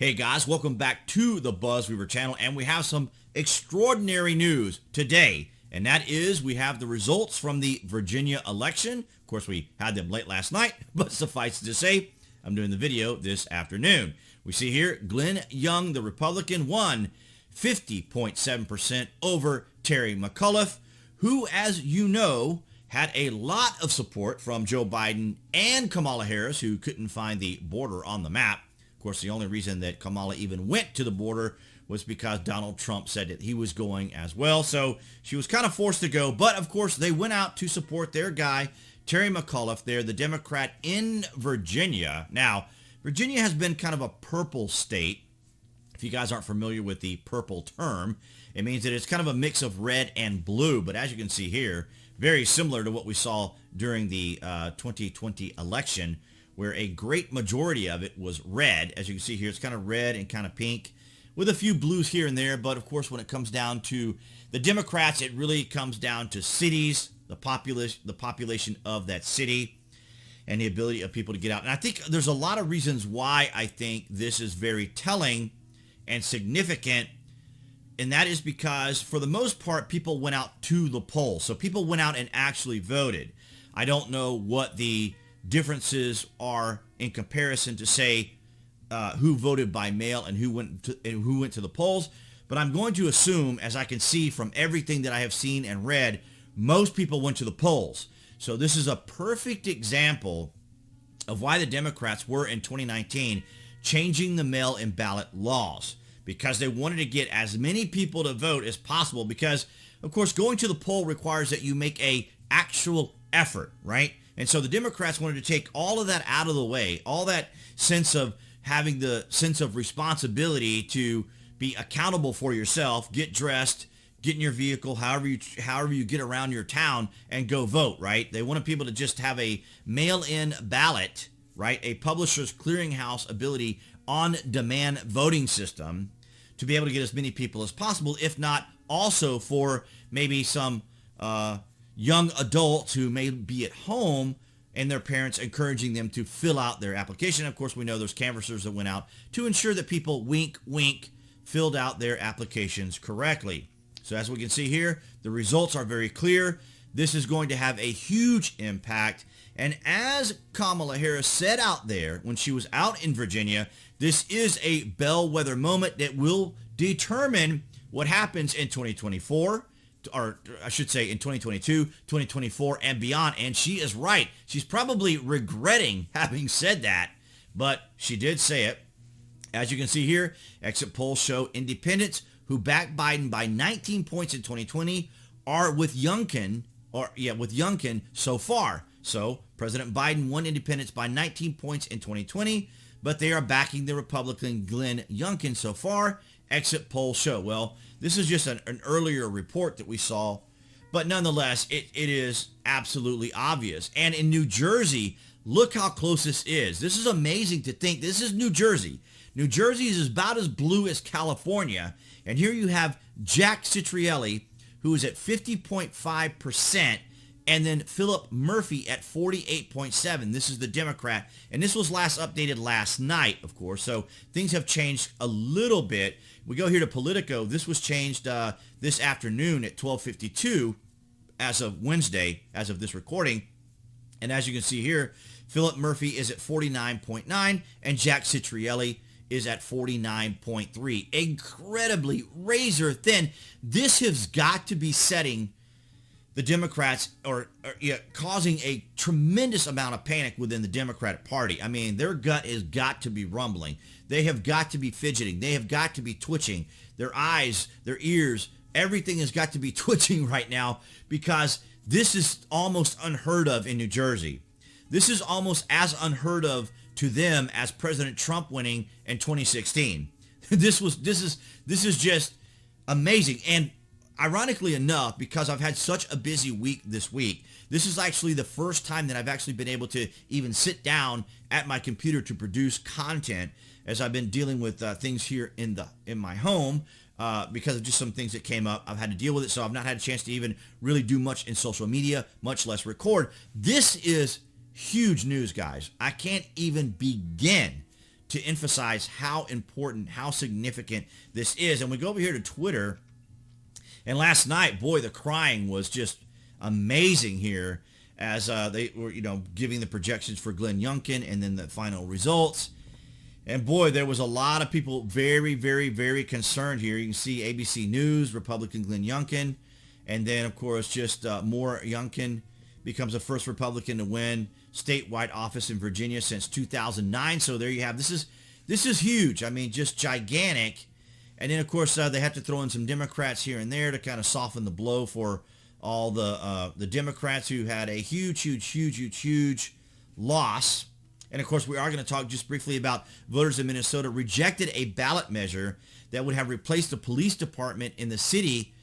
Hey guys, welcome back to the BuzWeaver channel, and we have some extraordinary news today, and that is we have the results from the Virginia election. Of course, we had them late last night, but suffice it to say, I'm doing the video this afternoon. We see here Glenn Young, the Republican, won 50.7% over Terry McAuliffe, who, as you know, had a lot of support from Joe Biden and Kamala Harris, who couldn't find the border on the map. Of course, the only reason that Kamala even went to the border was because Donald Trump said that he was going as well. So she was kind of forced to go. But, of course, they went out to support their guy, Terry McAuliffe. They're the Democrat in Virginia. Now, Virginia has been kind of a purple state. If you guys aren't familiar with the purple term, it means that it's kind of a mix of red and blue. But as you can see here, very similar to what we saw during the 2020 election, where a great majority of it was red. As you can see here, it's kind of red and kind of pink with a few blues here and there. But of course, when it comes down to the Democrats, it really comes down to cities, the population of that city, and the ability of people to get out. And I think there's a lot of reasons why I think this is very telling and significant. And that is because, for the most part, people went out to the polls. So people went out and actually voted. I don't know what the differences are in comparison to, say, who voted by mail and who went to the polls. But I'm going to assume, as I can see from everything that I have seen and read, most people went to the polls. So this is a perfect example of why the Democrats were in 2019 changing the mail-in ballot laws, because they wanted to get as many people to vote as possible. Because, of course, going to the poll requires that you make a actual effort, right? And so the Democrats wanted to take all of that out of the way, all that sense of having the sense of responsibility to be accountable for yourself, get dressed, get in your vehicle, however you get around your town, and go vote, right? They wanted people to just have a mail-in ballot, right? A publisher's clearinghouse ability on-demand voting system to be able to get as many people as possible, if not also for maybe some young adults who may be at home and their parents encouraging them to fill out their application. Of course, we know there's canvassers that went out to ensure that people, wink, wink, filled out their applications correctly. So as we can see here, the results are very clear. This is going to have a huge impact. And as Kamala Harris said out there when she was out in Virginia, this is a bellwether moment that will determine what happens in 2024, or I should say in 2022, 2024, and beyond. And she is right. She's probably regretting having said that, but she did say it. As you can see here, exit polls show independents who backed Biden by 19 points in 2020 are with Youngkin, so far. So President Biden won independents by 19 points in 2020, but they are backing the Republican Glenn Youngkin so far, exit polls show. Well, this is just an earlier report that we saw, but nonetheless, it is absolutely obvious. And in New Jersey, look how close this is. This is amazing to think. This is New Jersey. New Jersey is about as blue as California. And here you have Jack Citrielli, who is at 50.5%, and then Philip Murphy at 48.7%. This is the Democrat. And this was last updated last night, of course. So things have changed a little bit. We go here to Politico. This was changed this afternoon at 12:52 as of Wednesday, as of this recording. And as you can see here, Philip Murphy is at 49.9% and Jack Citrielli is at 49.3%. Incredibly razor thin. This has got to be setting the Democrats, causing a tremendous amount of panic within the Democratic Party. I mean, their gut has got to be rumbling. They have got to be fidgeting. They have got to be twitching. Their eyes, their ears, everything has got to be twitching right now, because this is almost unheard of in New Jersey. This is almost as unheard of to them as President Trump winning in 2016. This is just amazing. And ironically enough, because I've had such a busy week this week, this is actually the first time that I've actually been able to even sit down at my computer to produce content, as I've been dealing with things here in my home because of just some things that came up. I've had to deal with it, so I've not had a chance to even really do much in social media, much less record. This is huge news, guys. I can't even begin to emphasize how important, how significant this is. And we go over here to Twitter, and last night, boy, the crying was just amazing here as they were, giving the projections for Glenn Youngkin and then the final results. And boy, there was a lot of people very, very, very concerned here. You can see ABC News, Republican Glenn Youngkin, and then, of course, just more Youngkin becomes the first Republican to win statewide office in Virginia since 2009. So there you have. This is huge. I mean, just gigantic. And then, of course, they have to throw in some Democrats here and there to kind of soften the blow for all the Democrats who had a huge loss. And, of course, we are going to talk just briefly about voters in Minnesota rejected a ballot measure that would have replaced the police department in the city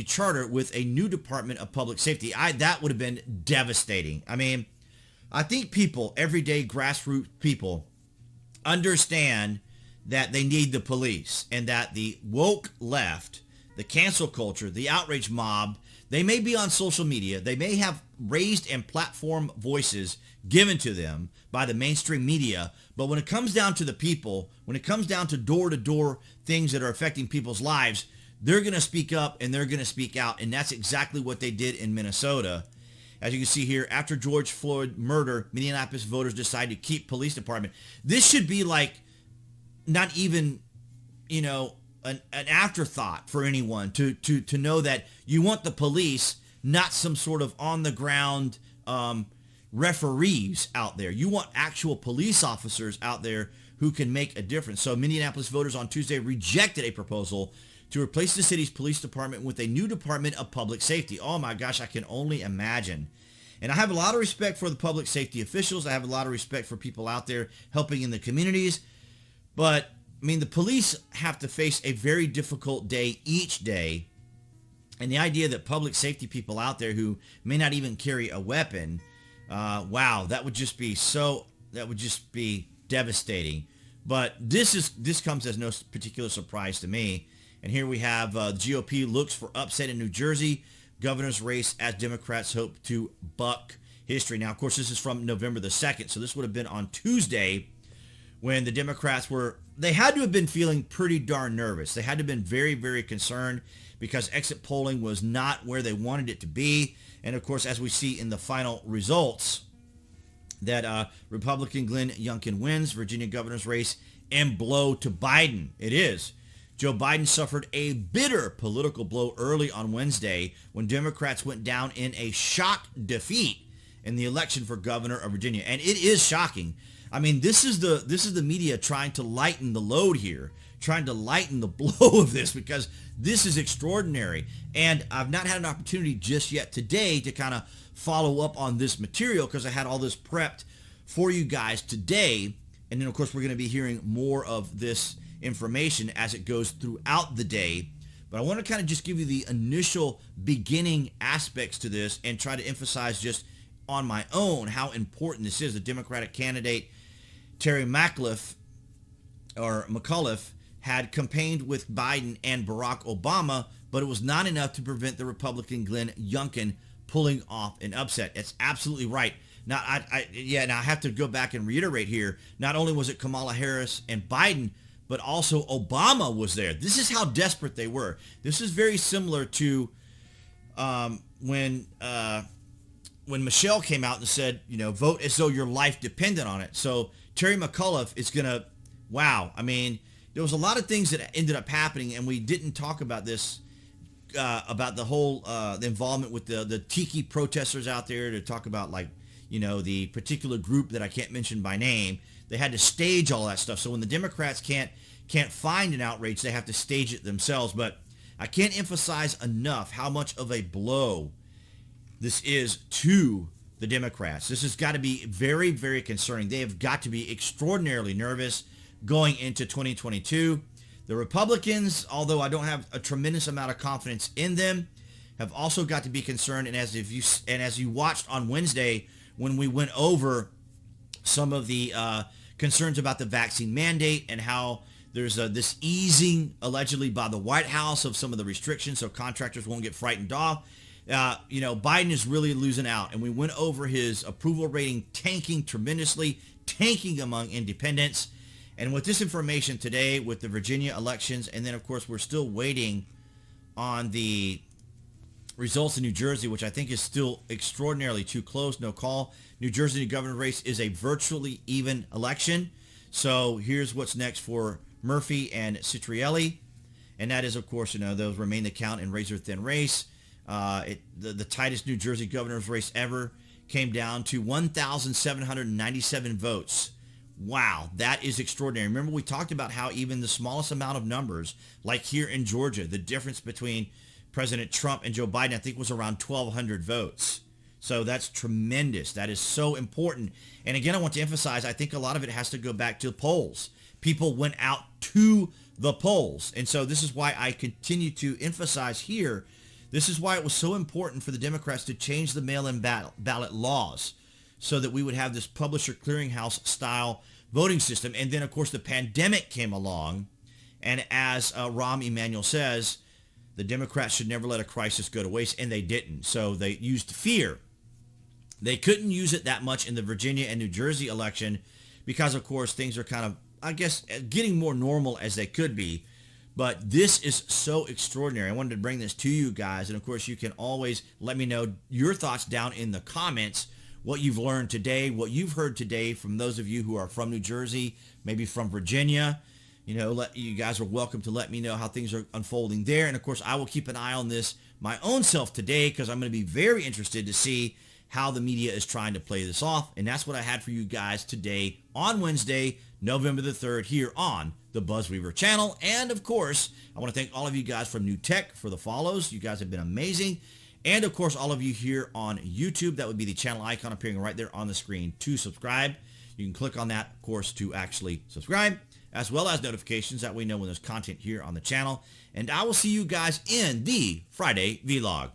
charter with a new Department of Public Safety. That would have been devastating. I mean, I think people, everyday grassroots people, understand that they need the police and that the woke left, the cancel culture, the outrage mob, they may be on social media. They may have raised and platform voices given to them by the mainstream media. But when it comes down to the people, when it comes down to door-to-door things that are affecting people's lives, they're going to speak up and they're going to speak out. And that's exactly what they did in Minnesota. As you can see here, after George Floyd murder, Minneapolis voters decided to keep police department. This should be like not even, an afterthought for anyone to know that you want the police, not some sort of on-the-ground referees out there. You want actual police officers out there who can make a difference. So Minneapolis voters on Tuesday rejected a proposal to replace the city's police department with a new Department of Public Safety. Oh my gosh, I can only imagine. And I have a lot of respect for the public safety officials. I have a lot of respect for people out there helping in the communities. But, I mean, the police have to face a very difficult day each day. And the idea that public safety people out there who may not even carry a weapon, wow, that would just be devastating. But this comes as no particular surprise to me. And here we have GOP looks for upset in New Jersey. Governor's race as Democrats hope to buck history. Now, of course, this is from November the 2nd. So this would have been on Tuesday when the Democrats they had to have been feeling pretty darn nervous. They had to have been very, very concerned because exit polling was not where they wanted it to be. And, of course, as we see in the final results, that Republican Glenn Youngkin wins Virginia governor's race and blow to Biden. It is. Joe Biden suffered a bitter political blow early on Wednesday when Democrats went down in a shock defeat in the election for governor of Virginia. And it is shocking. I mean, this is the media trying to lighten the load here, trying to lighten the blow of this because this is extraordinary. And I've not had an opportunity just yet today to kind of follow up on this material because I had all this prepped for you guys today. And then, of course, we're going to be hearing more of this information as it goes throughout the day. But I want to kind of just give you the initial beginning aspects to this and try to emphasize just on my own how important this is. The Democratic candidate Terry McAuliffe had campaigned with Biden and Barack Obama, but it was not enough to prevent the Republican Glenn Youngkin pulling off an upset. It's absolutely right. Now, I have to go back and reiterate here. Not only was it Kamala Harris and Biden, but also Obama was there. This is how desperate they were. This is very similar to when Michelle came out and said, vote as though your life depended on it. So Terry McAuliffe is going to, wow. I mean, there was a lot of things that ended up happening, and we didn't talk about this, about the whole the involvement with the Tiki protesters out there to talk about, like, the particular group that I can't mention by name. They had to stage all that stuff. So when the Democrats can't find an outrage, they have to stage it themselves. But I can't emphasize enough how much of a blow this is to the Democrats. This has got to be very, very concerning. They have got to be extraordinarily nervous going into 2022. The Republicans, although I don't have a tremendous amount of confidence in them, have also got to be concerned. And as you watched on Wednesday when we went over some of the concerns about the vaccine mandate and how there's this easing allegedly by the White House of some of the restrictions so contractors won't get frightened off. Biden is really losing out. And we went over his approval rating tanking tremendously, tanking among independents. And with this information today, with the Virginia elections, and then, of course, we're still waiting on the results in New Jersey, which I think is still extraordinarily too close, no call. New Jersey governor race is a virtually even election. So here's what's next for Murphy and Citrielli. And that is, of course, those remain the count in razor-thin race. The tightest New Jersey governor's race ever came down to 1,797 votes. Wow, that is extraordinary. Remember, we talked about how even the smallest amount of numbers, like here in Georgia, the difference between President Trump and Joe Biden, I think, was around 1,200 votes. So that's tremendous. That is so important. And again, I want to emphasize, I think a lot of it has to go back to the polls. People went out to the polls. And so this is why I continue to emphasize here, this is why it was so important for the Democrats to change the mail-in ballot laws so that we would have this publisher clearinghouse style voting system. And then, of course, the pandemic came along. And as Rahm Emanuel says, the Democrats should never let a crisis go to waste, and they didn't. So they used fear. They couldn't use it that much in the Virginia and New Jersey election because, of course, things are kind of, I guess, getting more normal as they could be. But this is so extraordinary. I wanted to bring this to you guys. And, of course, you can always let me know your thoughts down in the comments, what you've learned today, what you've heard today from those of you who are from New Jersey, maybe from Virginia. You guys are welcome to let me know how things are unfolding there. And, of course, I will keep an eye on this my own self today because I'm going to be very interested to see how the media is trying to play this off. And that's what I had for you guys today on Wednesday, November the 3rd, here on the BuzWeaver channel. And, of course, I want to thank all of you guys from New Tech for the follows. You guys have been amazing. And, of course, all of you here on YouTube, that would be the channel icon appearing right there on the screen to subscribe. You can click on that, of course, to actually subscribe, as well as notifications. That way we know when there's content here on the channel. And I will see you guys in the Friday vlog.